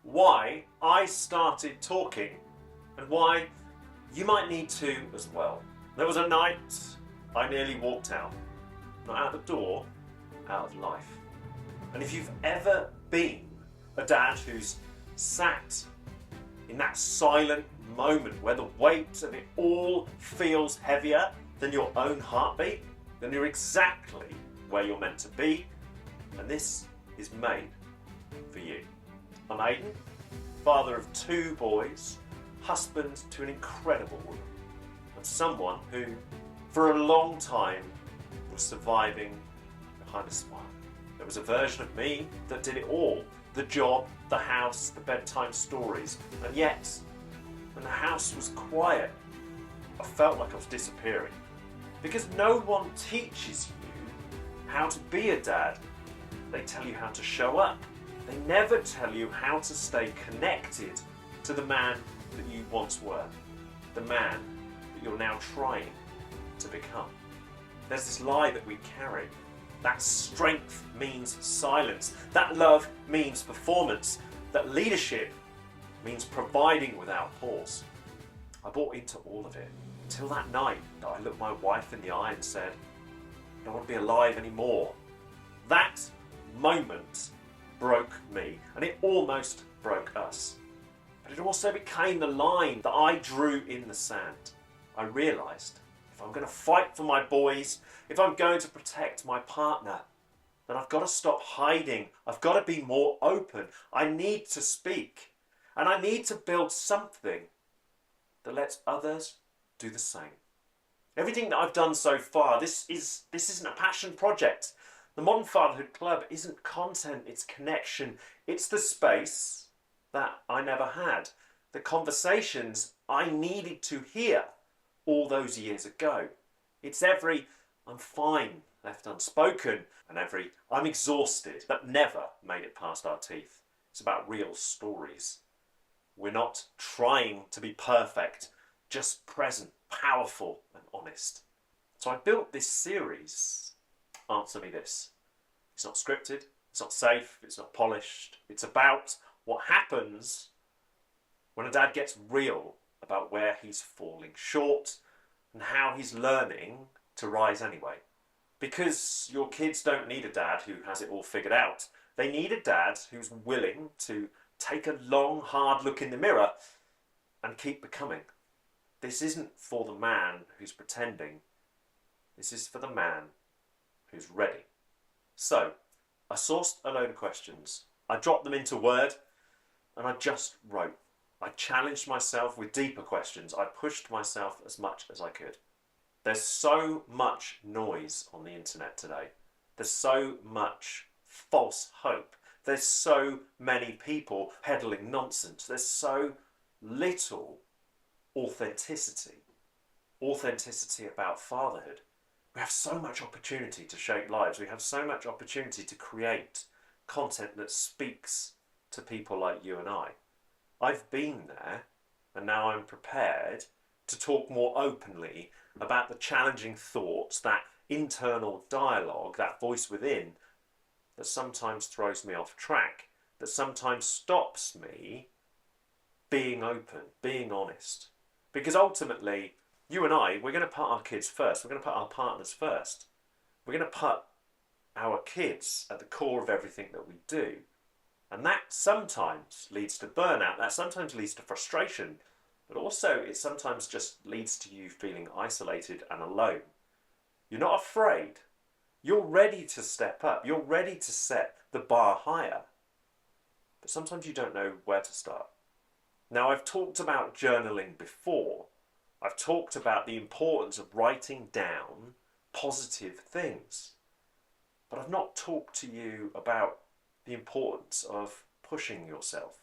why I started talking and why you might need to as well. There was a night I nearly walked out. Not out the door, out of life. And if you've ever been a dad who's sat in that silent moment where the weight of it all feels heavier than your own heartbeat, then you're exactly where you're meant to be, and this is made for you. I'm Aidan, father of 2 boys, husband to an incredible woman, and someone who, for a long time, was surviving behind a smile. There was a version of me that did it all: the job, the house, the bedtime stories. And yet, when the house was quiet, I felt like I was disappearing. Because no one teaches you how to be a dad. They tell you how to show up. They never tell you how to stay connected to the man that you once were, the man that you're now trying to become. There's this lie that we carry. That strength means silence. That love means performance. That leadership means providing without pause. I bought into all of it until that night that I looked my wife in the eye and said, I don't want to be alive anymore. That moment broke me, and it almost broke us. But it also became the line that I drew in the sand. I realised if I'm going to fight for my boys, if I'm going to protect my partner, then I've got to stop hiding. I've got to be more open. I need to speak. And I need to build something that lets others do the same. Everything that I've done so far, this isn't a passion project. The Modern Fatherhood Club isn't content, it's connection. It's the space that I never had. The conversations I needed to hear all those years ago. It's every I'm fine left unspoken, and every I'm exhausted that never made it past our teeth. It's about real stories. We're not trying to be perfect, just present, powerful and honest. So I built this series, Answer Me This. It's not scripted, it's not safe, it's not polished. It's about what happens when a dad gets real about where he's falling short and how he's learning to rise anyway. Because your kids don't need a dad who has it all figured out. They need a dad who's willing to take a long, hard look in the mirror and keep becoming. This isn't for the man who's pretending. This is for the man who's ready. So, I sourced a load of questions. I dropped them into Word and I just wrote. I challenged myself with deeper questions. I pushed myself as much as I could. There's so much noise on the internet today. There's so much false hope. There's so many people peddling nonsense. There's so little authenticity. Authenticity about fatherhood. We have so much opportunity to shape lives. We have so much opportunity to create content that speaks to people like you and I. I've been there, and now I'm prepared to talk more openly about the challenging thoughts, that internal dialogue, that voice within that sometimes throws me off track, that sometimes stops me being open, being honest. Because ultimately, you and I, we're going to put our kids first. We're going to put our partners first. We're going to put our kids at the core of everything that we do. And that sometimes leads to burnout. That sometimes leads to frustration. But also, it sometimes just leads to you feeling isolated and alone. You're not afraid. You're ready to step up. You're ready to set the bar higher. But sometimes you don't know where to start. Now, I've talked about journaling before. I've talked about the importance of writing down positive things. But I've not talked to you about the importance of pushing yourself,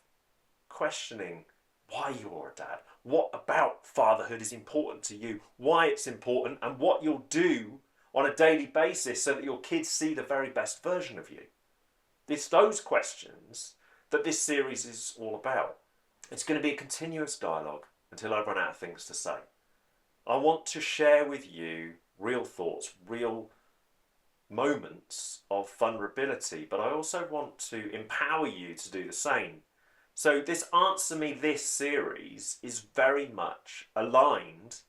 questioning why you're a dad, what about fatherhood is important to you, why it's important, and what you'll do on a daily basis so that your kids see the very best version of you. It's those questions that this series is all about. It's going to be a continuous dialogue until I run out of things to say. I want to share with you real thoughts, real moments of vulnerability, but I also want to empower you to do the same. So this Answer Me This series is very much aligned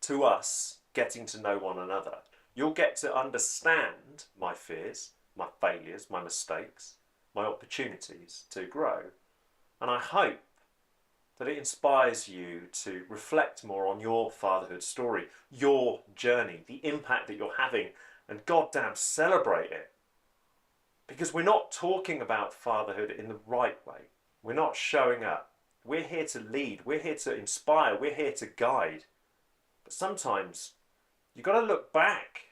to us getting to know one another. You'll get to understand my fears, my failures, my mistakes, my opportunities to grow. And I hope that it inspires you to reflect more on your fatherhood story, your journey, the impact that you're having, and goddamn celebrate it. Because we're not talking about fatherhood in the right way. We're not showing up. We're here to lead. We're here to inspire. We're here to guide. But sometimes you've got to look back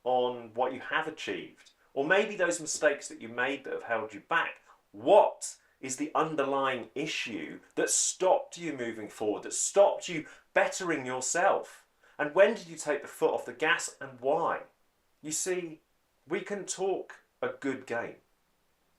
on what you have achieved, or maybe those mistakes that you made that have held you back. What is the underlying issue that stopped you moving forward, that stopped you bettering yourself? And when did you take the foot off the gas, and why? You see, we can talk a good game,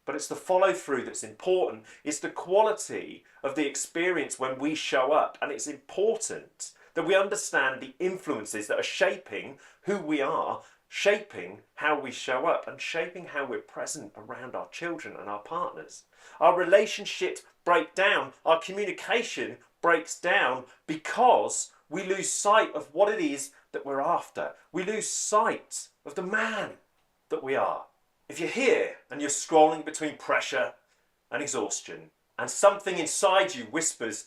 but it's the follow through that's important. It's the quality of the experience when we show up, and it's important that we understand the influences that are shaping who we are, shaping how we show up, and shaping how we're present around our children and our partners. Our relationships break down, our communication breaks down because we lose sight of what it is that we're after. We lose sight of the man that we are. If you're here and you're scrolling between pressure and exhaustion, and something inside you whispers,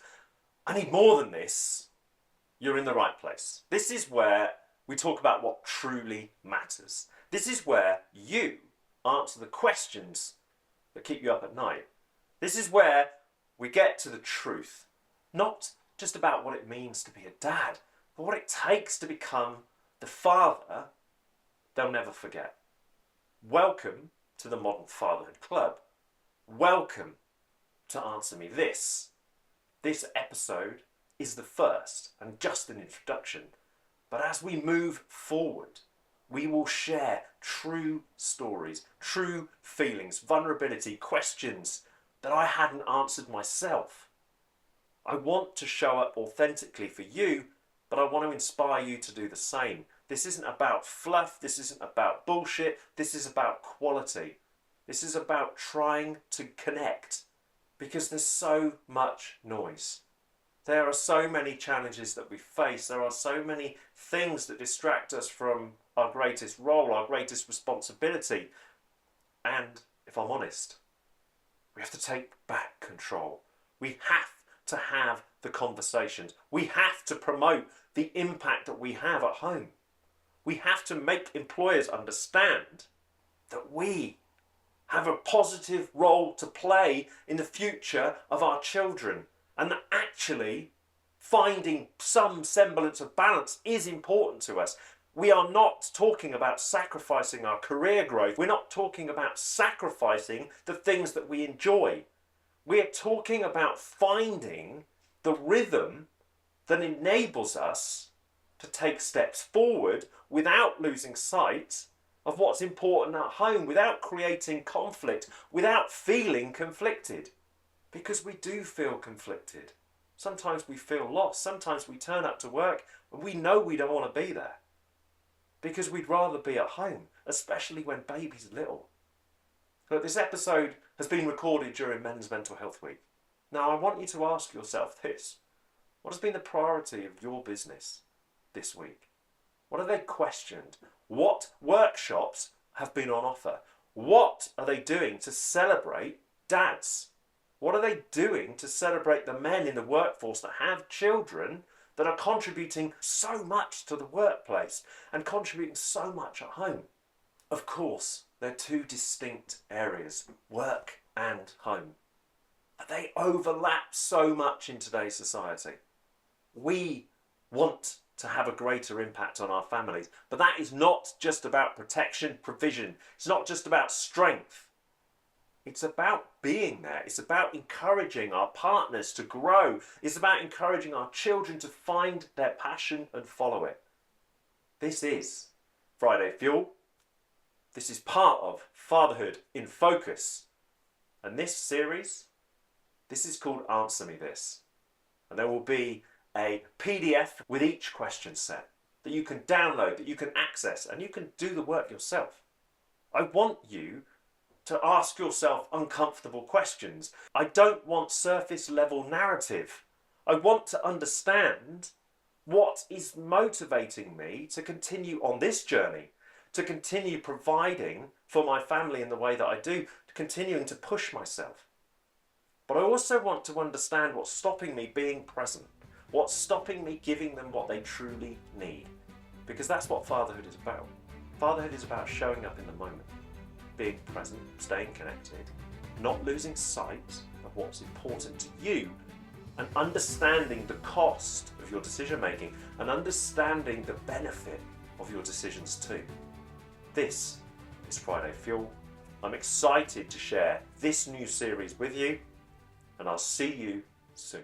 I need more than this, you're in the right place. This is where we talk about what truly matters. This is where you answer the questions that keep you up at night. This is where we get to the truth. Not just about what it means to be a dad, but what it takes to become the father they'll never forget. Welcome to the Modern Fatherhood Club. Welcome to Answer Me This. This episode is the first and just an introduction. But as we move forward, we will share true stories, true feelings, vulnerability, questions that I hadn't answered myself. I want to show up authentically for you, but I want to inspire you to do the same. This isn't about fluff. This isn't about bullshit. This is about quality. This is about trying to connect, because there's so much noise. There are so many challenges that we face. There are so many things that distract us from our greatest role, our greatest responsibility. And if I'm honest, we have to take back control. We have to have the conversations. We have to promote the impact that we have at home. We have to make employers understand that we have a positive role to play in the future of our children, and that actually finding some semblance of balance is important to us. We are not talking about sacrificing our career growth. We're not talking about sacrificing the things that we enjoy. We're talking about finding the rhythm that enables us to take steps forward without losing sight of what's important at home, without creating conflict, without feeling conflicted. Because we do feel conflicted. Sometimes we feel lost. Sometimes we turn up to work and we know we don't want to be there, because we'd rather be at home, especially when baby's little. Look, this episode has been recorded during Men's Mental Health Week. Now, I want you to ask yourself this. What has been the priority of your business this week? What have they questioned? What workshops have been on offer? What are they doing to celebrate dads? What are they doing to celebrate the men in the workforce that have children that are contributing so much to the workplace and contributing so much at home? Of course, they're two distinct areas, work and home. But they overlap so much in today's society. We want to have a greater impact on our families, but that is not just about protection, provision. It's not just about strength. It's about being there. It's about encouraging our partners to grow. It's about encouraging our children to find their passion and follow it. This is Friday Fuel. This is part of Fatherhood in Focus. And this series, this is called Answer Me This. And there will be a PDF with each question set that you can download, that you can access, and you can do the work yourself. I want you to ask yourself uncomfortable questions. I don't want surface level narrative. I want to understand what is motivating me to continue on this journey, to continue providing for my family in the way that I do, to continuing to push myself. But I also want to understand what's stopping me being present, what's stopping me giving them what they truly need. Because that's what fatherhood is about. Fatherhood is about showing up in the moment, being present, staying connected, not losing sight of what's important to you, and understanding the cost of your decision making and understanding the benefit of your decisions too. This is Friday Fuel. I'm excited to share this new series with you, and I'll see you soon.